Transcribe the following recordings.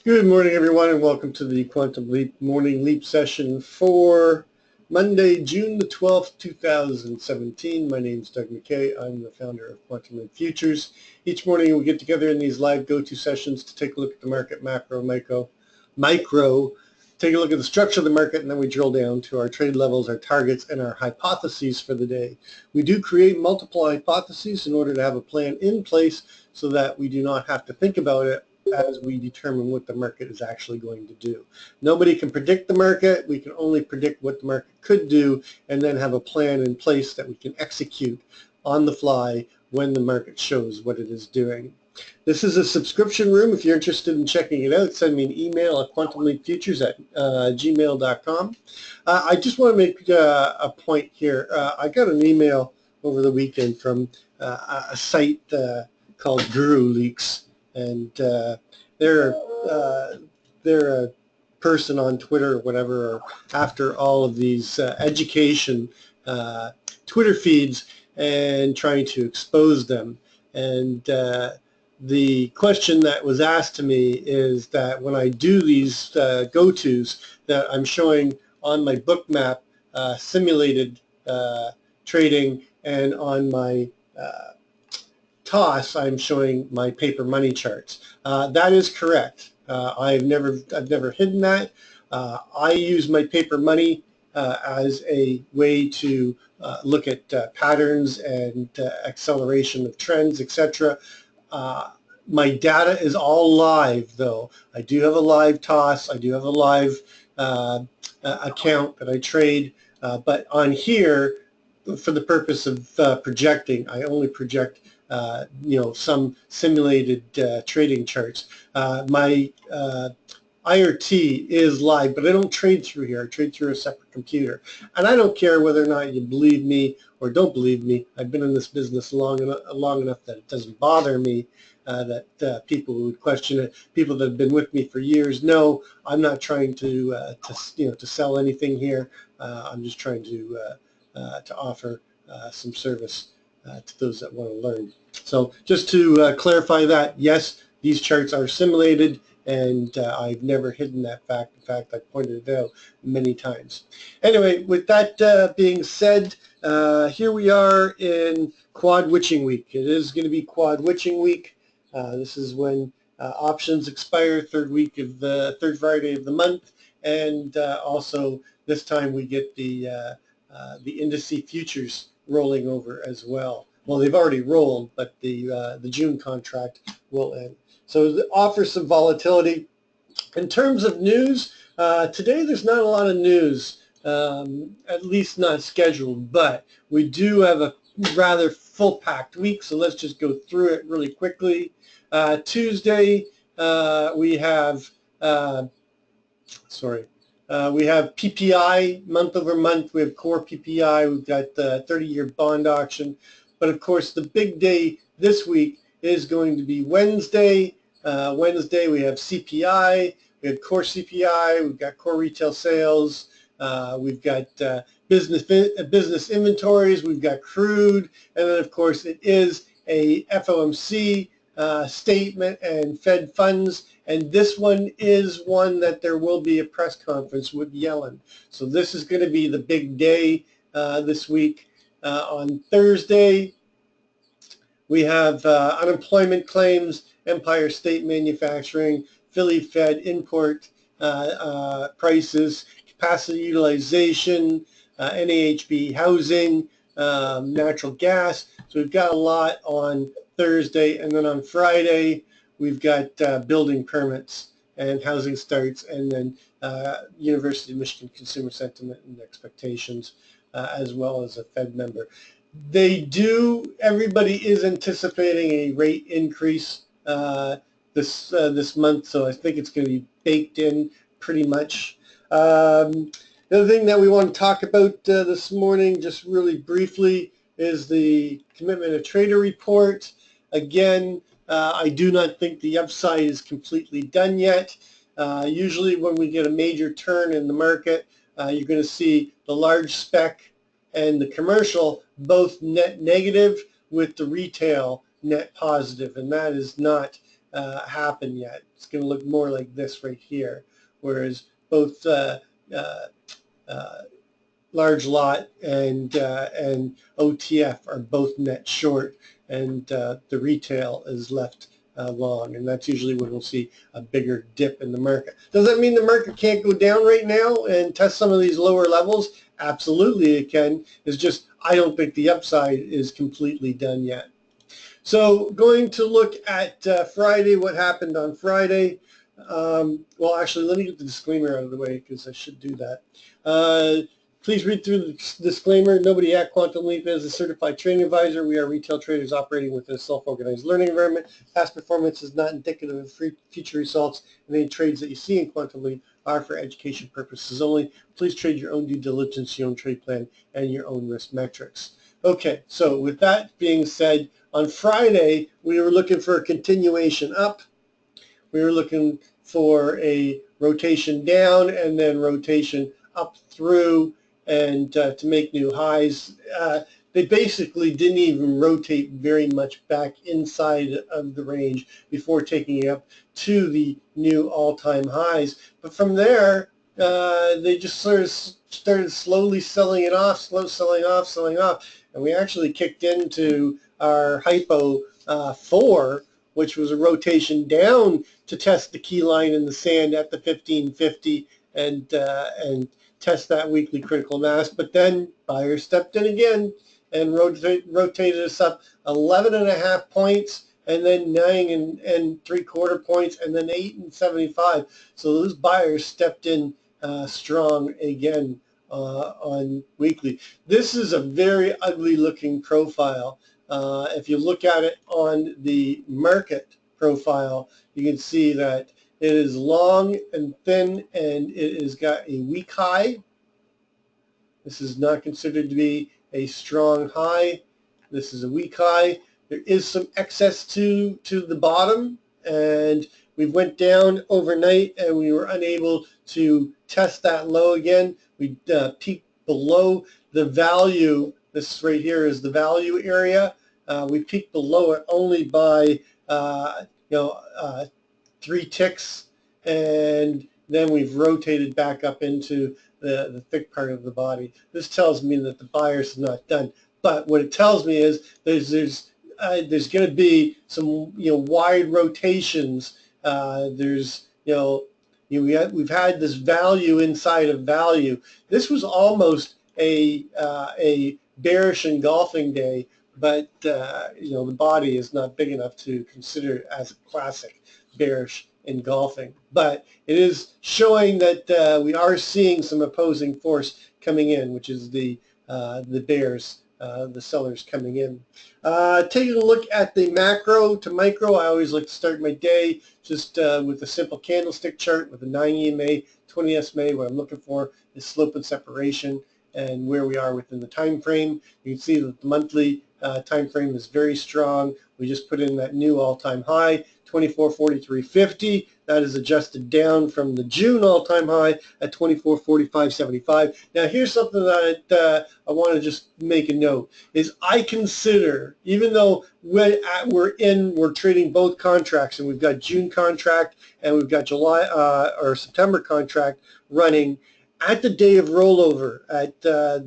Good morning, everyone, and welcome to the Quantum Leap Morning Leap session for Monday, June the 12th, 2017. My name is Doug McKay. I'm the founder of Quantum Leap Futures. Each morning we get together in these live go-to sessions to take a look at the market, macro, micro, take a look at the structure of the market, and then we drill down to our trade levels, our targets, and our hypotheses for the day. We do create multiple hypotheses in order to have a plan in place so that we do not have to think about it as we determine what the market is actually going to do. Nobody can predict the market. We can only predict what the market could do and then have a plan in place that we can execute on the fly when the market shows what it is doing. This is a subscription room. If you're interested in checking it out, send me an email at quantumleapfutures@gmail.com. I just want to make a point here. I got an email over the weekend from a site called Guru Leaks, and they're a person on Twitter or whatever, or after all of these education Twitter feeds and trying to expose them. And the question that was asked to me is that when I do these go-tos, that I'm showing on my book map simulated trading, and on my toss, I'm showing my paper money charts. That is correct. I've never hidden that. I use my paper money as a way to look at patterns and acceleration of trends, etc. My data is all live, though. I do have a live toss. I do have a live account that I trade, but on here, for the purpose of projecting, I only project some simulated trading charts. My IRT is live, but I don't trade through here. I trade through a separate computer. And I don't care whether or not you believe me or don't believe me. I've been in this business long enough that it doesn't bother me that people would question it. People that have been with me for years know I'm not trying to sell anything here. I'm just trying to offer some service to those that want to learn. So just to clarify that, yes, these charts are simulated, and I've never hidden that fact. In fact, I pointed it out many times. Anyway, with that being said, here we are in quad witching week. It is going to be quad witching week. This is when options expire, third Friday of the month, and also this time we get the indice futures rolling over as well. Well, they've already rolled, but the June contract will end. So it offers some volatility. In terms of news, today there's not a lot of news, at least not scheduled, but we do have a rather full-packed week, so let's just go through it really quickly. Tuesday, we have we have PPI month over month. We have core PPI. We've got the 30-year bond auction. But of course, the big day this week is going to be Wednesday. Wednesday, we have CPI. We have core CPI. We've got core retail sales. We've got business inventories. We've got crude. And then, of course, it is a FOMC statement and Fed funds, and this one is one that there will be a press conference with Yellen. So this is going to be the big day this week. On Thursday, we have unemployment claims, Empire State Manufacturing, Philly Fed import prices, capacity utilization, NAHB housing, natural gas. So we've got a lot on Thursday, and then on Friday we've got building permits and housing starts, and then University of Michigan consumer sentiment and expectations, as well as a Fed member. Everybody is anticipating a rate increase this month, so I think it's going to be baked in pretty much. The other thing that we want to talk about this morning, just really briefly, is the commitment of trader report. Again, I do not think the upside is completely done yet. Usually when we get a major turn in the market, you're going to see the large spec and the commercial both net negative, with the retail net positive, and that is not happen yet. It's going to look more like this right here, whereas both uh, large lot and OTF are both net short, and the retail is left long, and that's usually when we'll see a bigger dip in the market. Does that mean the market can't go down right now and test some of these lower levels? Absolutely it can. It's just I don't think the upside is completely done yet. So going to look at Friday, what happened on Friday. Well, actually, let me get the disclaimer out of the way because I should do that. Please read through the disclaimer. Nobody at Quantum Leap is a certified trading advisor. We are retail traders operating within a self-organized learning environment. Past performance is not indicative of future results, and any trades that you see in Quantum Leap are for education purposes only. Please trade your own due diligence, your own trade plan, and your own risk metrics. Okay, so with that being said, on Friday, we were looking for a continuation up. We were looking for a rotation down and then rotation up through and to make new highs. They basically didn't even rotate very much back inside of the range before taking it up to the new all-time highs. But from there, they just sort of started slowly selling it off, selling off, and we actually kicked into our hypo 4, which was a rotation down to test the key line in the sand at the 1550 and test that weekly critical mass. But then buyers stepped in again and rotated us up 11.5 points, and then 9.75 points, and then 8.75. So those buyers stepped in strong again on weekly. This is a very ugly looking profile. If you look at it on the market profile, you can see that it is long and thin, and it has got a weak high. This is not considered to be a strong high. This is a weak high. There is some excess to the bottom, and we went down overnight and we were unable to test that low again. We peaked below the value. This right here is the value area. We peaked below it only by 3 ticks, and then we've rotated back up into the thick part of the body. This tells me that the buyer's not done. But what it tells me is there's going to be some wide rotations. We've had this value inside of value. This was almost a bearish engulfing day, but the body is not big enough to consider it as a classic bearish engulfing. But it is showing that we are seeing some opposing force coming in, which is the bears, the sellers coming in. Taking a look at the macro to micro, I always like to start my day just with a simple candlestick chart with a 9 EMA, 20 SMA. What I'm looking for is slope and separation and where we are within the time frame. You can see that the monthly time frame is very strong. We just put in that new all-time high, 24.4350. That is adjusted down from the June all-time high at 24.4575. Now here's something that I want to just make a note, is I consider, even though we're trading both contracts, and we've got June contract and we've got July or September contract running, at the day of rollover, at I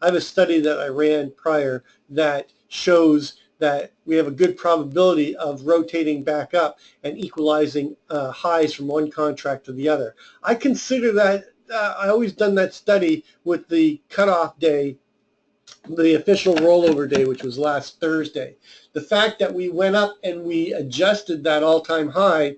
have a study that I ran prior that shows that we have a good probability of rotating back up and equalizing highs from one contract to the other. I consider that, I always done that study with the cutoff day, the official rollover day, which was last Thursday. The fact that we went up and we adjusted that all-time high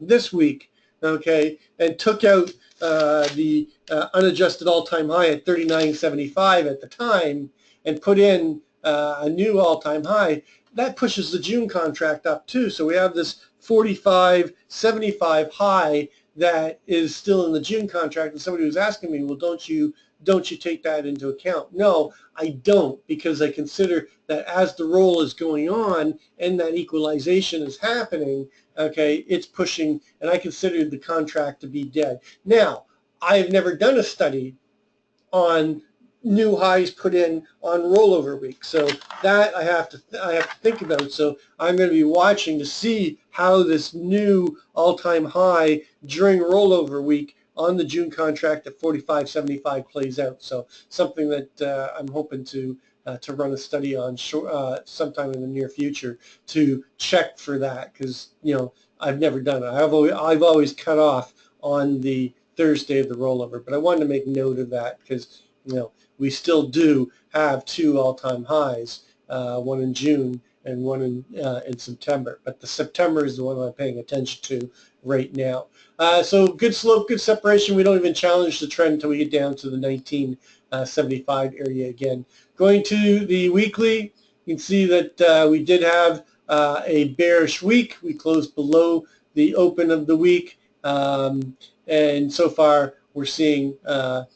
this week, okay, and took out the unadjusted all-time high at 39.75 at the time and put in a new all-time high, that pushes the June contract up too. So we have this 45.75 high that is still in the June contract, and somebody was asking me, well, don't you take that into account? No, I don't, because I consider that as the roll is going on and that equalization is happening, okay, it's pushing, and I consider the contract to be dead. Now, I have never done a study on new highs put in on rollover week. So that I have to think about. So I'm going to be watching to see how this new all-time high during rollover week on the June contract at 45.75 plays out. So something that I'm hoping to run a study on sometime in the near future to check for that, because I've never done it. I've always cut off on the Thursday of the rollover, but I wanted to make note of that because we still do have two all-time highs, one in June and one in September. But the September is the one I'm paying attention to right now. So good slope, good separation. We don't even challenge the trend until we get down to the 1975 area again. Going to the weekly, you can see that we did have a bearish week. We closed below the open of the week, and so far we're seeing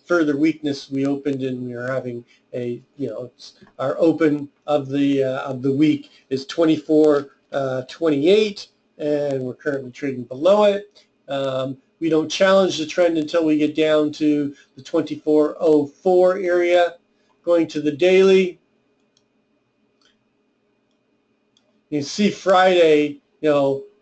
further weakness. We opened and we are having our open of the week is 24.28, and we're currently trading below it. We don't challenge the trend until we get down to the 24.04 area. Going to the daily, you see Friday,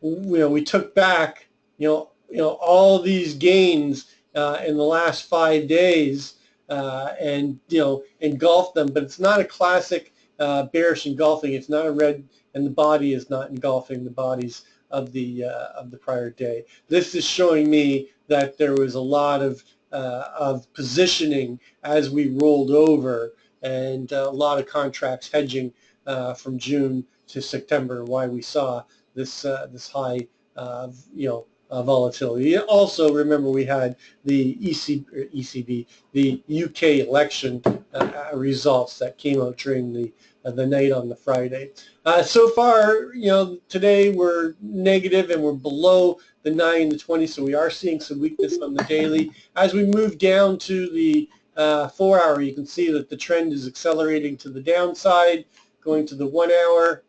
we took back, all these gains in the last 5 days, and engulfed them. But it's not a classic bearish engulfing. It's not a red, and the body is not engulfing the bodies of the prior day. This is showing me that there was a lot of positioning as we rolled over, and a lot of contracts hedging from June to September. Why we saw this high volatility. Also, remember we had the ECB, the UK election results that came out during the night on the Friday. So far, today we're negative and we're below the 9 and the 20, so we are seeing some weakness on the daily. As we move down to the 4 hour, you can see that the trend is accelerating to the downside. Going to the 1 hour,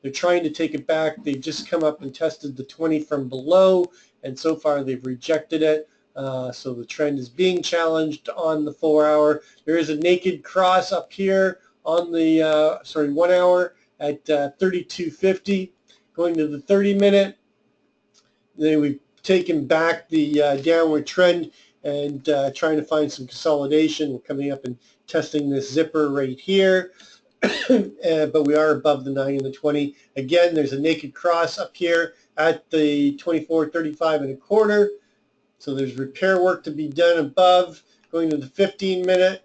they're trying to take it back. They've just come up and tested the 20 from below, and so far they've rejected it. So the trend is being challenged on the 4 hour. There is a naked cross up here on the 1 hour at 32.50. Going to the 30-minute, then we've taken back the downward trend and trying to find some consolidation. We're coming up and testing this zipper right here. But we are above the 9 and the 20. Again, there's a naked cross up here at the 24.35 and a quarter. So there's repair work to be done above. Going to the 15-minute.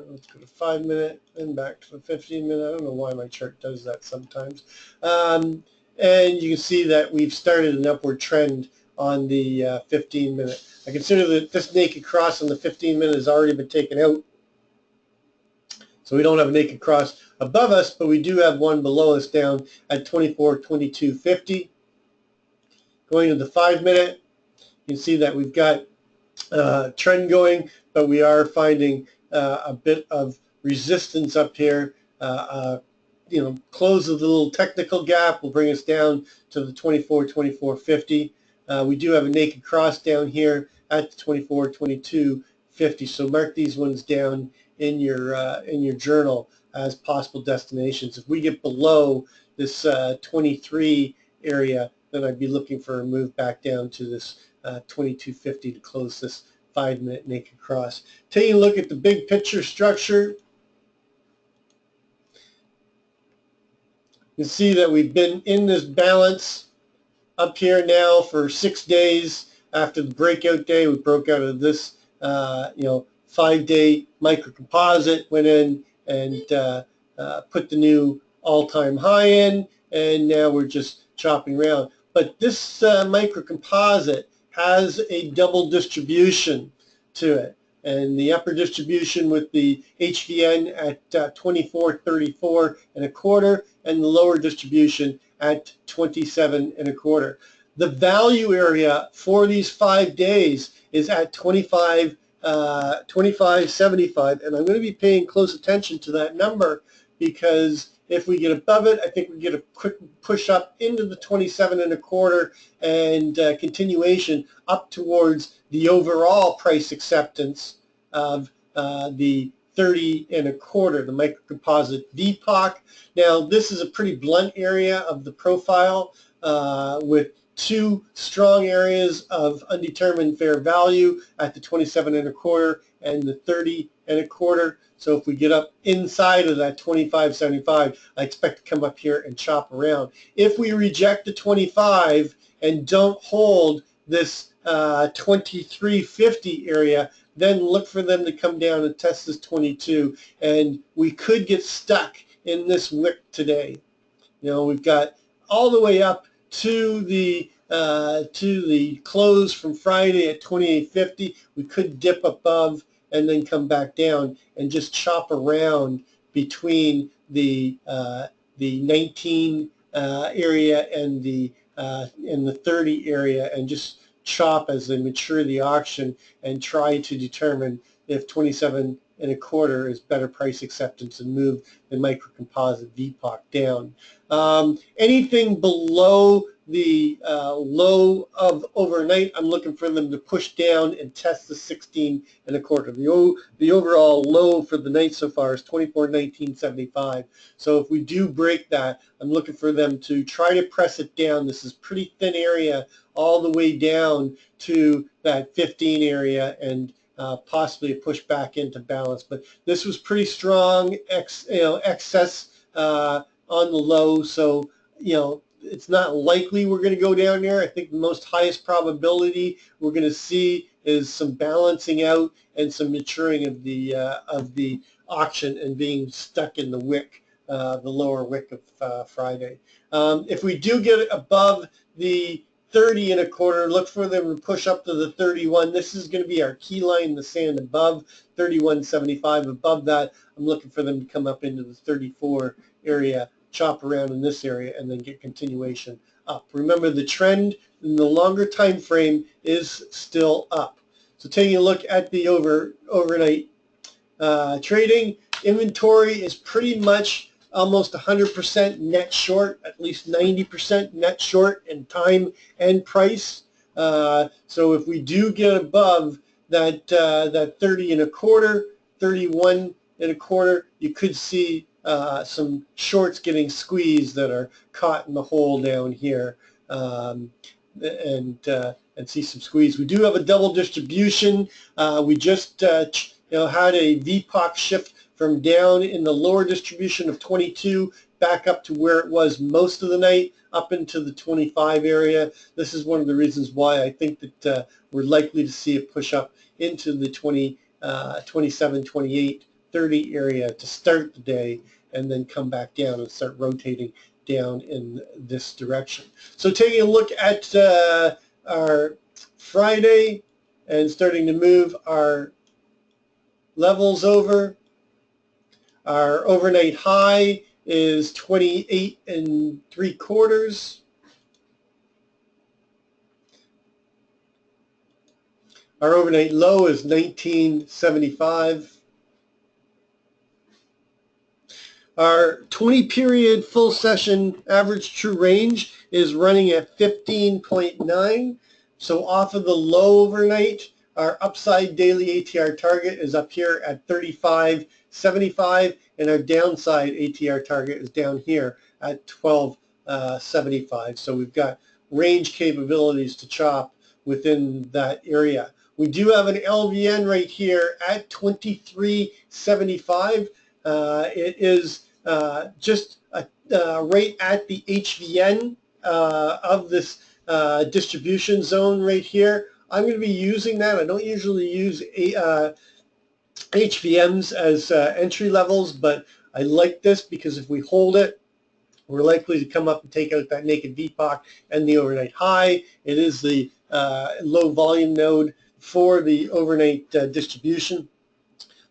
Let's go to 5-minute and back to the 15-minute. I don't know why my chart does that sometimes. And you can see that we've started an upward trend on the 15-minute. I consider that this naked cross on the 15-minute has already been taken out. So we don't have a naked cross above us, but we do have one below us down at 24.2250. Going to the 5-minute, you can see that we've got trend going, but we are finding a bit of resistance up here. Close of the little technical gap will bring us down to the 24.50. We do have a naked cross down here at the 24.2250. So mark these ones down in your journal as possible destinations. If we get below this 23 area, then I'd be looking for a move back down to this 22.50 to close this 5-minute naked cross. Taking a look at the big picture structure, you see that we've been in this balance up here now for 6 days. After the breakout day, we broke out of this 5-day microcomposite, went in and put the new all-time high in, and now we're just chopping around. But this microcomposite has a double distribution to it, and the upper distribution with the HVN at 24.34 and a quarter, and the lower distribution at 27 and a quarter. The value area for these 5 days is at 25.75, and I'm going to be paying close attention to that number, because If we get above it, I think we get a quick push up into the 27.25 and continuation up towards the overall price acceptance of the 30.25, the microcomposite VPOC. Now, this is a pretty blunt area of the profile with two strong areas of undetermined fair value at the 27.25 and the 30.25. So if we get up inside of that 25.75, I expect to come up here and chop around. If we reject the 25 and don't hold this 23.50 area, then look for them to come down and test this 22, and we could get stuck in this wick today. You know, we've got all the way up to the close from Friday at 28.50. We could dip above and then come back down and just chop around between the 19 area and the 30 area, and just chop as they mature the auction and try to determine if 27.25 is better price acceptance and move the microcomposite VPOC down. Anything below the low of overnight, I'm looking for them to push down and test the 16.25. The overall low for the night so far is 24.1975. So if we do break that, I'm looking for them to try to press it down. This is pretty thin area all the way down to that 15 area, and possibly a push back into balance. But this was pretty strong excess on the low, so it's not likely we're going to go down there. I think the most highest probability we're going to see is some balancing out and some maturing of the auction and being stuck in the wick, the lower wick of Friday. If we do get above the 30.25, look for them to push up to the 31. This is going to be our key line in the sand above 31.75. Above that, I'm looking for them to come up into the 34 area, chop around in this area, and then get continuation up. Remember, the trend in the longer time frame is still up. So taking a look at the overnight trading, inventory is pretty much almost 100% net short, at least 90% net short in time and price. So if we do get above that 30.25, 31.25, you could see some shorts getting squeezed that are caught in the hole down here, and see some squeeze. We do have a double distribution. We just had a VPOC shift from down in the lower distribution of 22 back up to where it was most of the night, up into the 25 area. This is one of the reasons why I think that we're likely to see it push up into the 27, 28, 30 area to start the day, and then come back down and start rotating down in this direction. So taking a look at our Friday and starting to move our levels over. Our overnight high is 28.75. Our overnight low is 19.75. Our 20-period full session average true range is running at 15.9. So off of the low overnight, our upside daily ATR target is up here at 35.75, and our downside ATR target is down here at 12.75. So we've got range capabilities to chop within that area. We do have an LVN right here at 23.75. It is just right at the HVN of this distribution zone right here. I'm going to be using that. I don't usually use HVMs as entry levels, but I like this because if we hold it, we're likely to come up and take out that naked VPOC and the overnight high. It is the low volume node for the overnight distribution.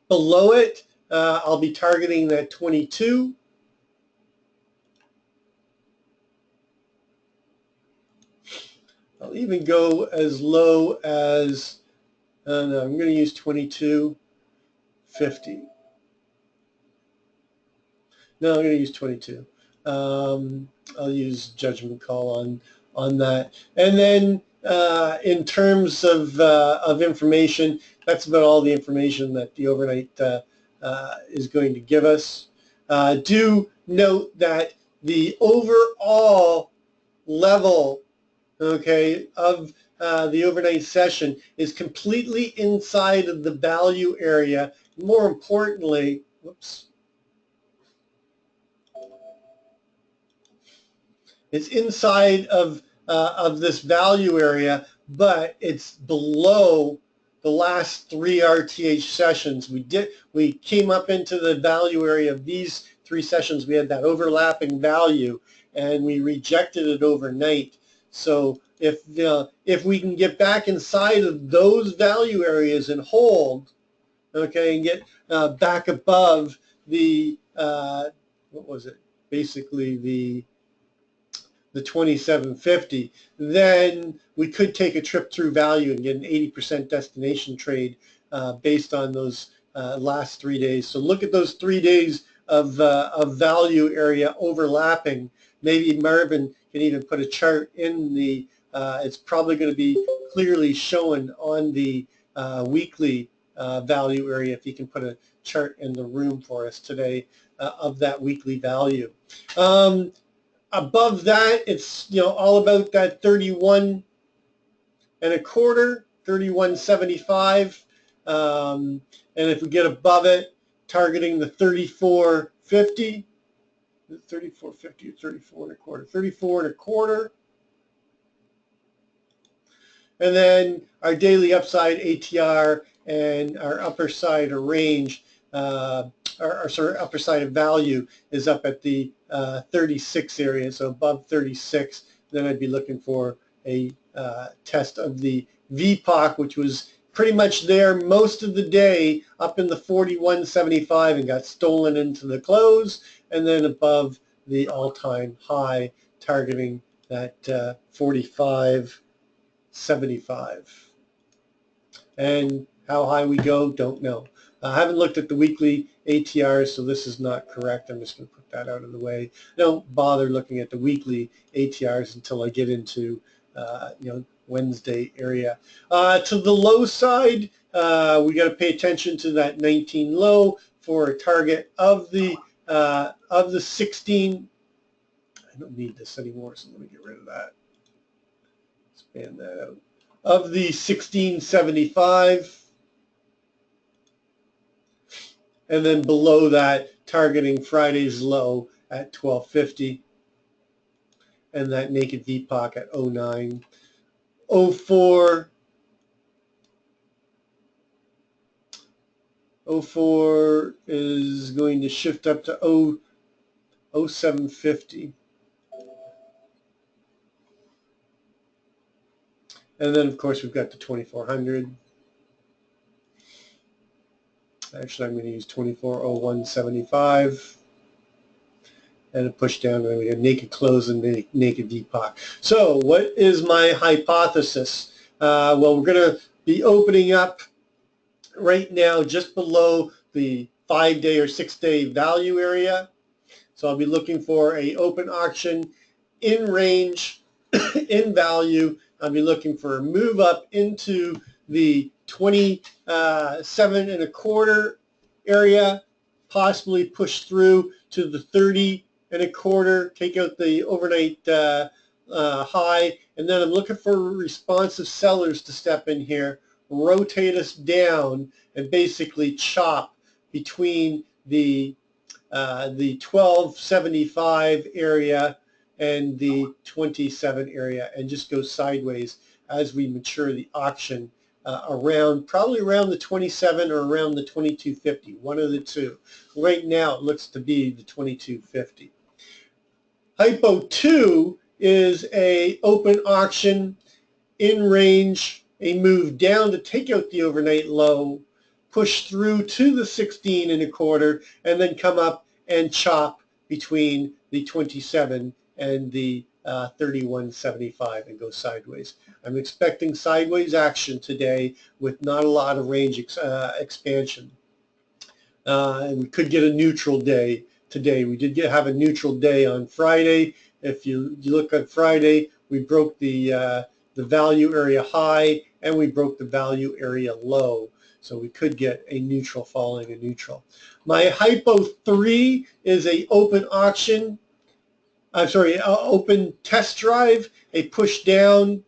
Below it, I'll be targeting that 22. I'll even go as low as, no, I'm going to use 22.50. No, I'm going to use 22. I'll use judgment call on that. And then in terms of information, that's about all the information that the overnight is going to give us. Do note that the overall level, okay, of the overnight session is completely inside of the value area. More importantly, whoops, it's inside of this value area, but it's below the last 3 RTH sessions. We came up into the value area of these 3 sessions. We had that overlapping value, and we rejected it overnight. So if we can get back inside of those value areas and hold, okay, and get back above the what was it? Basically the 2750, then we could take a trip through value and get an 80% destination trade based on those last 3 days. So look at those 3 days of value area overlapping. Maybe Marvin can even put a chart in the, it's probably going to be clearly shown on the weekly value area if he can put a chart in the room for us today of that weekly value. Above that, it's all about that 31 and a quarter, 31.75, and if we get above it, targeting the 34.50, 34.50 or 34 and a quarter, 34 and a quarter, and then our daily upside ATR and our upper side of range. Our sort of upper side of value is up at the 36 area, so above 36. Then I'd be looking for a test of the VPOC, which was pretty much there most of the day, up in the 41.75 and got stolen into the close, and then above the all-time high, targeting that 45.75. And how high we go, don't know. I haven't looked at the weekly ATRs, so this is not correct. I'm just going to put that out of the way. Don't bother looking at the weekly ATRs until I get into Wednesday area. To the low side, we got to pay attention to that 19 low for a target of the 16. I don't need this anymore, so let me get rid of that. Expand that out. Of the 1675. And then below that, targeting Friday's low at 1250, and that naked VPOC at 09. 04, 04 is going to shift up to 0750. And then, of course, we've got the 2400. Actually, I'm going to use 2401.75 and a push down, and we have naked close and naked VPOC. So what is my hypothesis? Well, we're going to be opening up right now just below the 5-day or 6-day value area. So I'll be looking for a open auction in range, in value. I'll be looking for a move up into the 27 and a quarter area, possibly push through to the 30 and a quarter, take out the overnight high, and then I'm looking for responsive sellers to step in here, rotate us down, and basically chop between the 1275 area and the 27 area, and just go sideways as we mature the auction probably around the 27 or around the 2250, one of the two. Right now it looks to be the 2250. Hypo 2 is a open auction in range, a move down to take out the overnight low, push through to the 16 and a quarter, and then come up and chop between the 27 and the 31.75 and go sideways. I'm expecting sideways action today with not a lot of range expansion. And we could get a neutral day today. We did have a neutral day on Friday. If you look at Friday, we broke the value area high and we broke the value area low. So we could get a neutral following a neutral. My hypo 3 is a open auction. I'm sorry, open test drive, a push down,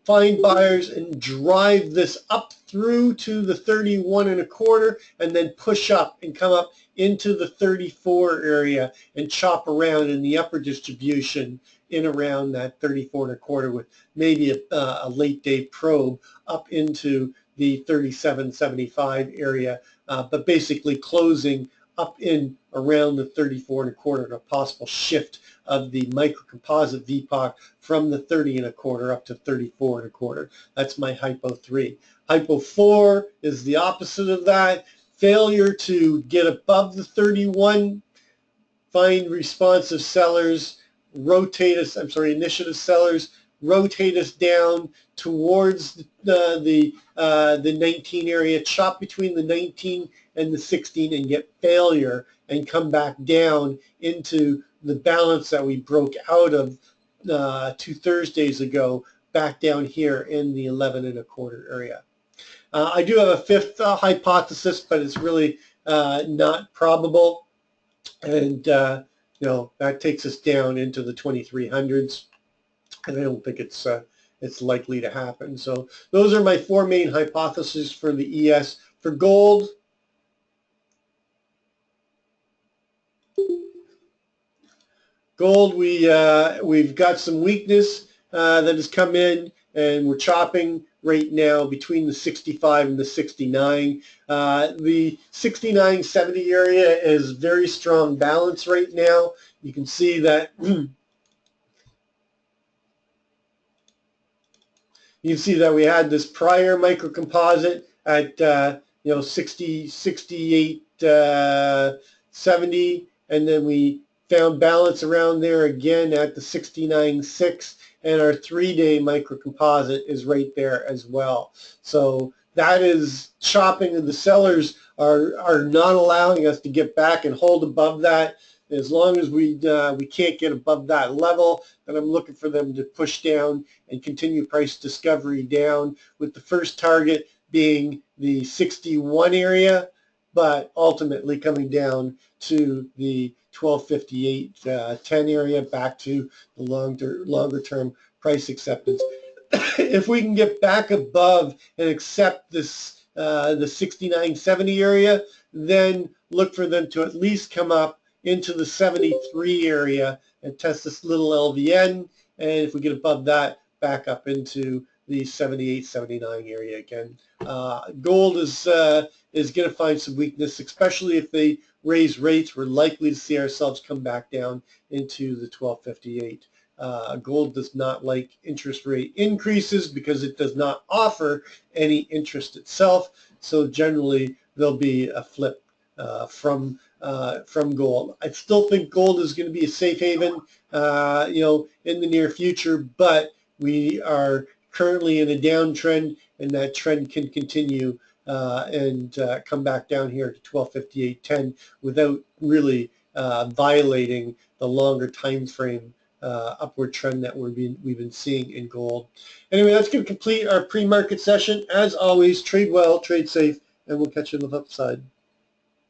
find buyers and drive this up through to the 31.25 and then push up and come up into the 34 area and chop around in the upper distribution in around that 34.25 with maybe a late day probe up into the 37.75 area, but basically closing up in around the 34.25 and a possible shift of the microcomposite VPOC from the 30.25 up to 34.25. That's my hypo 3. Hypo 4 is the opposite of that. Failure to get above the 31, find responsive sellers, initiative sellers, rotate us down towards the 19 area, chop between the 19 and the 16 and get failure and come back down into the balance that we broke out of 2 Thursdays ago, back down here in the 11.25 area. I do have a fifth hypothesis, but it's really not probable, and that takes us down into the 2300s, and I don't think it's likely to happen. So those are my 4 main hypotheses for the ES. For gold, we've got some weakness that has come in, and we're chopping right now between the 65 and the 69. The 69.70 area is very strong balance right now. You can see that we had this prior microcomposite at 68.70, and then we found balance around there again at the 69.6, and our 3-day microcomposite is right there as well. So that is chopping, and the sellers are not allowing us to get back and hold above that. As long as we can't get above that level, then I'm looking for them to push down and continue price discovery down, with the first target being the 61 area, but ultimately coming down to the 1258.10 area, back to the longer term price acceptance. If we can get back above and accept this the 69.70 area, then look for them to at least come up into the 73 area and test this little LVN, and if we get above that, back up into the 78, 79 area again. Gold is going to find some weakness, especially if they raise rates. We're likely to see ourselves come back down into the 1258. Gold does not like interest rate increases because it does not offer any interest itself. So generally, there'll be a flip from gold. I still think gold is going to be a safe haven, in the near future, but we are currently in a downtrend, and that trend can continue and come back down here to 1258.10 without really violating the longer time frame upward trend that we've been seeing in gold. Anyway, that's going to complete our pre-market session. As always, trade well, trade safe, and we'll catch you on the flip side.